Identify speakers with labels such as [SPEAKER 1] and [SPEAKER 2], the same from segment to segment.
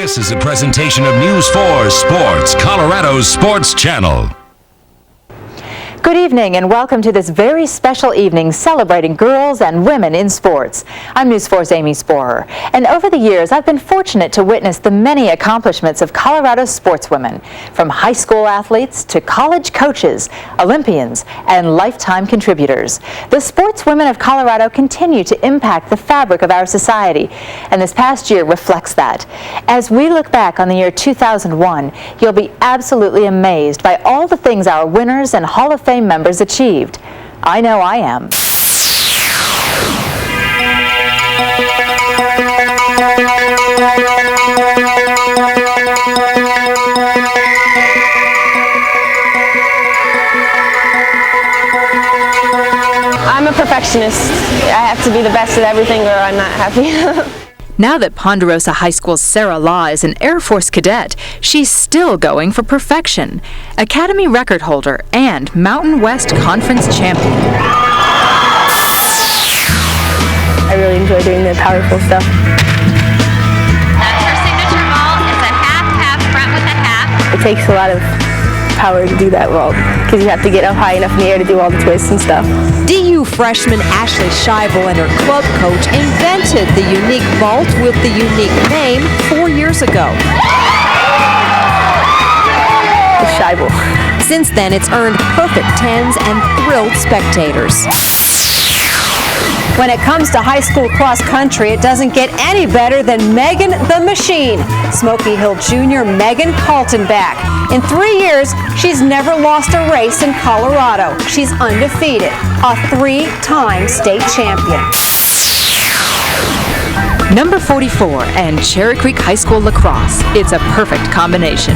[SPEAKER 1] This is a presentation of News 4 Sports, Colorado's sports channel.
[SPEAKER 2] Good evening and welcome to this very special evening celebrating girls and women in sports. I'm News 4's Aimee Sporer, and over the years I've been fortunate to witness the many accomplishments of Colorado's sportswomen, from high school athletes to college coaches, Olympians, and lifetime contributors. The Sportswomen of Colorado continue to impact the fabric of our society, and this past year reflects that. As we look back on the year 2001, you'll be absolutely amazed by all the things our winners and Hall of Fame members achieved. I know I am.
[SPEAKER 3] I'm a perfectionist. I have to be the best at everything or I'm not happy.
[SPEAKER 2] Now that Ponderosa High School's Sarah Law is an Air Force cadet, she's still going for perfection. Academy record holder and Mountain West Conference champion.
[SPEAKER 3] I really enjoy doing the powerful stuff.
[SPEAKER 4] That's her signature vault. It's a half front with a half.
[SPEAKER 3] It takes a lot of power to do that vault because you have to get up high enough in the air to do all the twists and stuff.
[SPEAKER 5] DU freshman Ashley Scheibel and her club coach invented the unique vault with the unique name 4 years ago.
[SPEAKER 3] The Scheibel.
[SPEAKER 5] Since then, it's earned perfect 10s and thrilled spectators. When it comes to high school cross country, it doesn't get any better than Megan the Machine. Smoky Hill Junior Megan Kaltenbach. In 3 years, she's never lost a race in Colorado. She's undefeated, a 3-time state champion.
[SPEAKER 2] Number 44 and Cherry Creek High School lacrosse. It's a perfect combination.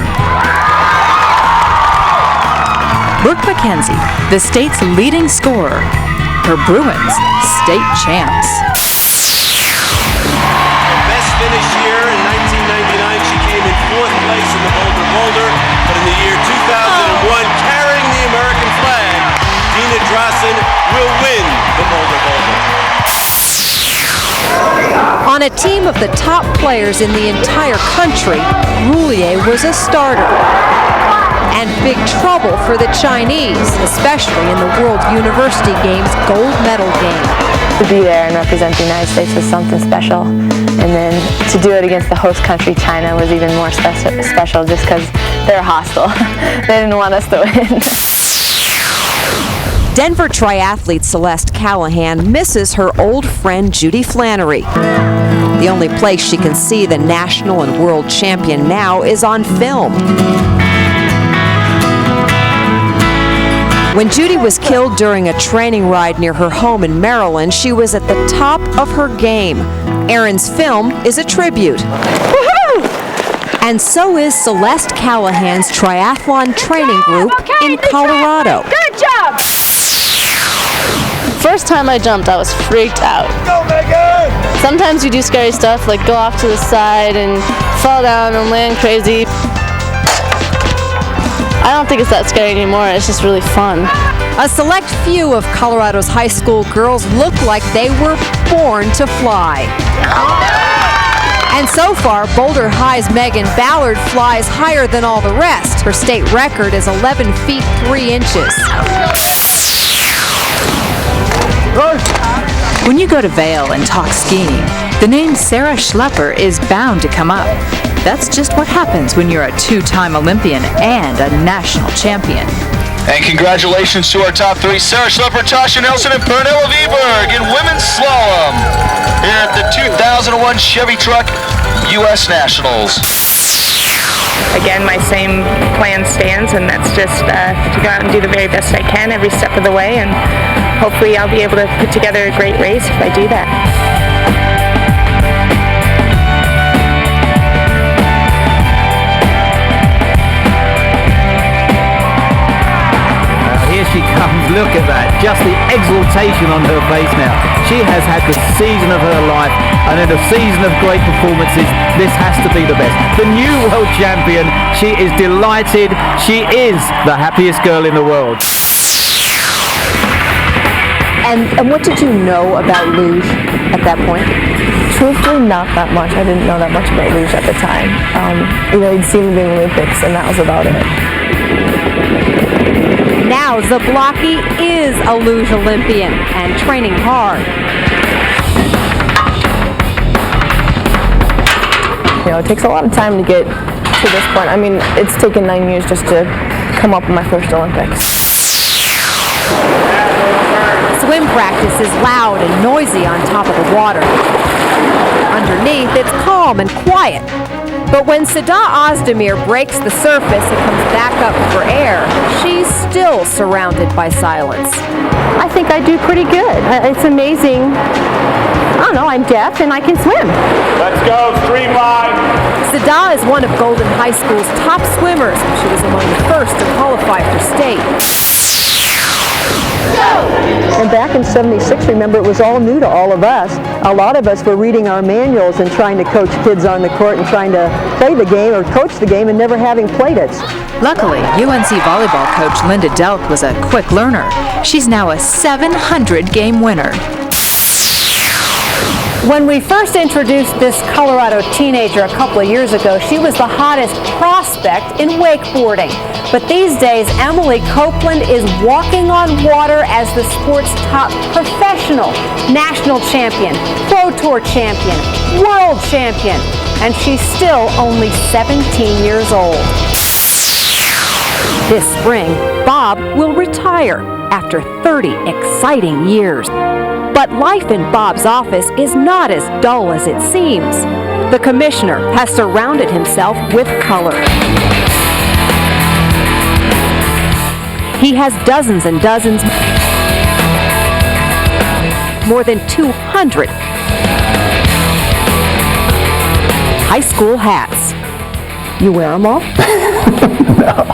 [SPEAKER 2] Brooke McKenzie, the state's leading scorer. Her Bruins, state champs.
[SPEAKER 6] Best finish year in 1999, she came in 4th place in the Boulder, but in the year 2001, carrying the American flag, Deena Drossin will win the Boulder.
[SPEAKER 5] On a team of the top players in the entire country, Roulier was a starter. And big trouble for the Chinese, especially in the World University Games gold medal game.
[SPEAKER 3] To be there and represent the United States was something special. And then to do it against the host country, China, was even more special just because they're hostile. They didn't want us to win.
[SPEAKER 5] Denver triathlete Celeste Callahan misses her old friend Judy Flannery. The only place she can see the national and world champion now is on film. When Judy was killed during a training ride near her home in Maryland, she was at the top of her game. Aaron's film is a tribute. Woohoo! And so is Celeste Callahan's triathlon training group in Colorado.
[SPEAKER 3] Good job!
[SPEAKER 7] First time I jumped, I was freaked out.
[SPEAKER 6] Go, Megan!
[SPEAKER 7] Sometimes you do scary stuff, like go off to the side and fall down and land crazy. I don't think it's that scary anymore. It's just really fun.
[SPEAKER 5] A select few of Colorado's high school girls look like they were born to fly. And so far, Boulder High's Megan Ballard flies higher than all the rest. Her state record is 11 feet 3 inches.
[SPEAKER 2] When you go to Vail and talk skiing, the name Sarah Schlepper is bound to come up. That's just what happens when you're a 2-time Olympian and a national champion.
[SPEAKER 8] And congratulations to our top 3, Sarah Schlepper, Tasha Nelson, and Pernilla Viberg in women's slalom here at the 2001 Chevy Truck U.S. Nationals.
[SPEAKER 9] Again, my same plan stands, and that's just to go out and do the very best I can every step of the way, and hopefully I'll be able to put together a great race if I do that.
[SPEAKER 10] She comes, look at that, just the exultation on her face now. She has had the season of her life, and in a season of great performances, this has to be the best. The new world champion, she is delighted. She is the happiest girl in the world.
[SPEAKER 5] And what did you know about luge at that point?
[SPEAKER 3] Truthfully, not that much. I didn't know that much about luge at the time. You'd seen me in the Olympics, and that was about it.
[SPEAKER 5] Now Zablocki is a luge Olympian and training hard.
[SPEAKER 3] It takes a lot of time to get to this point. I mean, it's taken 9 years just to come up with my first Olympics.
[SPEAKER 5] Swim practice is loud and noisy on top of the water. Underneath, it's calm and quiet. But when Sada Ozdemir breaks the surface and comes back up for air, she's still surrounded by silence.
[SPEAKER 11] I think I do pretty good. It's amazing. I don't know, I'm deaf and I can swim.
[SPEAKER 12] Let's go, streamline.
[SPEAKER 5] Sada is one of Golden High School's top swimmers. She was among the first to qualify for state.
[SPEAKER 11] And back in '76, remember, it was all new to all of us. A lot of us were reading our manuals and trying to coach kids on the court and trying to play the game or coach the game and never having played it.
[SPEAKER 2] Luckily, UNC volleyball coach Linda Delk was a quick learner. She's now a 700-game winner.
[SPEAKER 5] When we first introduced this Colorado teenager a couple of years ago, she was the hottest prospect in wakeboarding. But these days, Emily Copeland is walking on water as the sport's top professional, national champion, pro tour champion, world champion, and she's still only 17 years old. This spring, Bob will retire after 30 exciting years. But life in Bob's office is not as dull as it seems. The commissioner has surrounded himself with color. He has dozens and dozens, more than 200 high school hats. You wear them all?
[SPEAKER 11] No.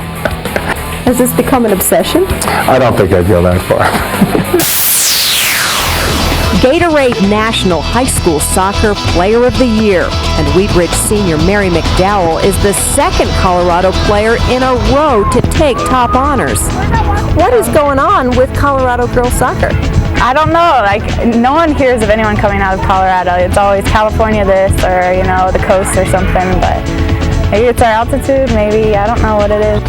[SPEAKER 11] Has this become an obsession?
[SPEAKER 13] I don't think I'd go that far.
[SPEAKER 5] Gatorade National High School Soccer Player of the Year, and Wheat Ridge senior Mary McDowell is the second Colorado player in a row to take top honors.
[SPEAKER 3] What is going on with Colorado girls soccer?
[SPEAKER 9] I don't know. No one hears of anyone coming out of Colorado. It's always California this or, the coast or something, but maybe it's our altitude, maybe, I don't know what it is.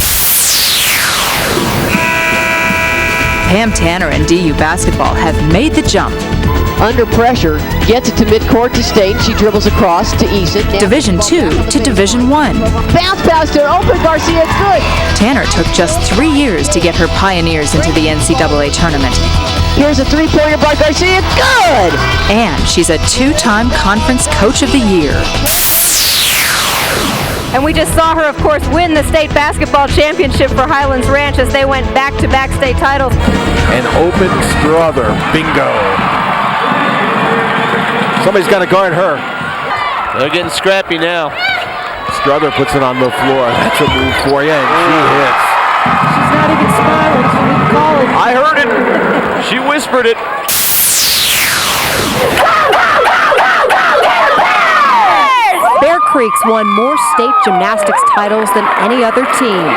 [SPEAKER 2] Pam Tanner and DU basketball have made the jump.
[SPEAKER 14] Under pressure, gets it to midcourt to State. She dribbles across to Eason.
[SPEAKER 2] Division 2 to Division 1.
[SPEAKER 14] Bounce pass to open Garcia, it's good.
[SPEAKER 2] Tanner took just 3 years to get her Pioneers into the NCAA tournament.
[SPEAKER 14] Here's a three-pointer by Garcia, good!
[SPEAKER 2] And she's a 2-time Conference Coach of the Year.
[SPEAKER 5] And we just saw her, of course, win the state basketball championship for Highlands Ranch as they went back-to-back state titles.
[SPEAKER 12] And open Strother, bingo. Somebody's got to guard her.
[SPEAKER 6] They're getting scrappy now.
[SPEAKER 12] Strother puts it on the floor. That's a move for you, and she hits.
[SPEAKER 11] She's not even smiling, so we can call it.
[SPEAKER 12] I heard it. She whispered it.
[SPEAKER 5] Bear Creek's won more state gymnastics titles than any other team.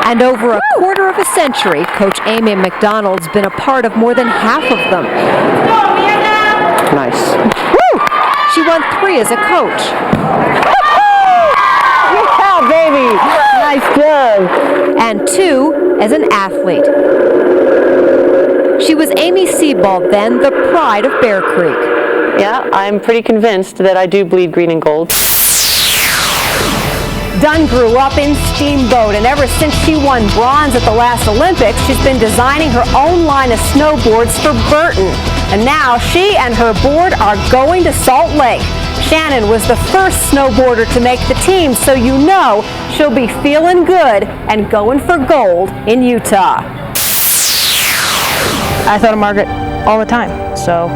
[SPEAKER 5] And over a quarter of a century, Coach Aimee McDonald's been a part of more than half of them.
[SPEAKER 11] Nice.
[SPEAKER 5] Woo! She won 3 as a coach.
[SPEAKER 11] Yeah, baby. Nice job.
[SPEAKER 5] And 2 as an athlete. She was Aimee Sebald, then the pride of Bear Creek.
[SPEAKER 11] Yeah, I'm pretty convinced that I do bleed green and gold.
[SPEAKER 5] Dunn grew up in Steamboat, and ever since she won bronze at the last Olympics, she's been designing her own line of snowboards for Burton. And now she and her board are going to Salt Lake. Shannon was the first snowboarder to make the team, so you know she'll be feeling good and going for gold in Utah.
[SPEAKER 9] I thought of Margaret all the time, so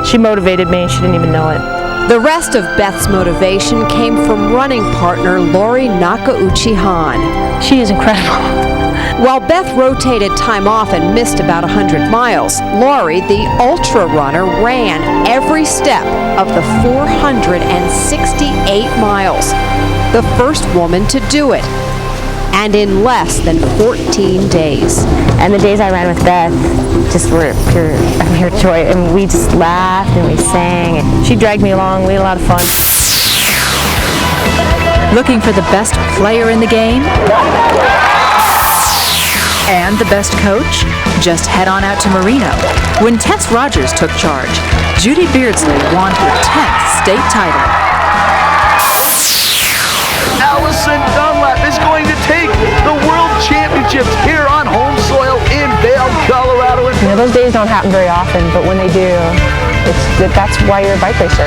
[SPEAKER 9] she motivated me and she didn't even know it.
[SPEAKER 5] The rest of Beth's motivation came from running partner Lori Nakauchi-Han.
[SPEAKER 9] She is incredible.
[SPEAKER 5] While Beth rotated time off and missed about 100 miles, Lori, the ultra runner, ran every step of the 468 miles. The first woman to do it. and in less than 14 days.
[SPEAKER 3] And the days I ran with Beth just were pure joy. And we just laughed and we sang. And she dragged me along. We had a lot of fun.
[SPEAKER 2] Looking for the best player in the game? And the best coach? Just head on out to Merino. When Tess Rogers took charge, Judy Beardsley won her 10th state title.
[SPEAKER 8] Alison Dunlap is going to take the World Championships here on home soil in Vail, Colorado.
[SPEAKER 3] You know, those days don't happen very often, but when they do, that's why you're a bike racer.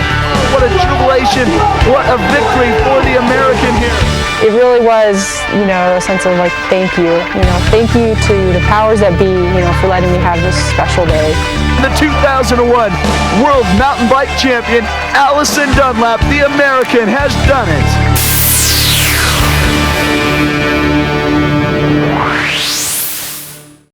[SPEAKER 8] What a jubilation, what a victory for the American here.
[SPEAKER 3] It really was, you know, a sense of like, thank you. You know, thank you to the powers that be, you know, for letting me have this special day.
[SPEAKER 8] The 2001 World Mountain Bike Champion, Alison Dunlap, the American, has done it.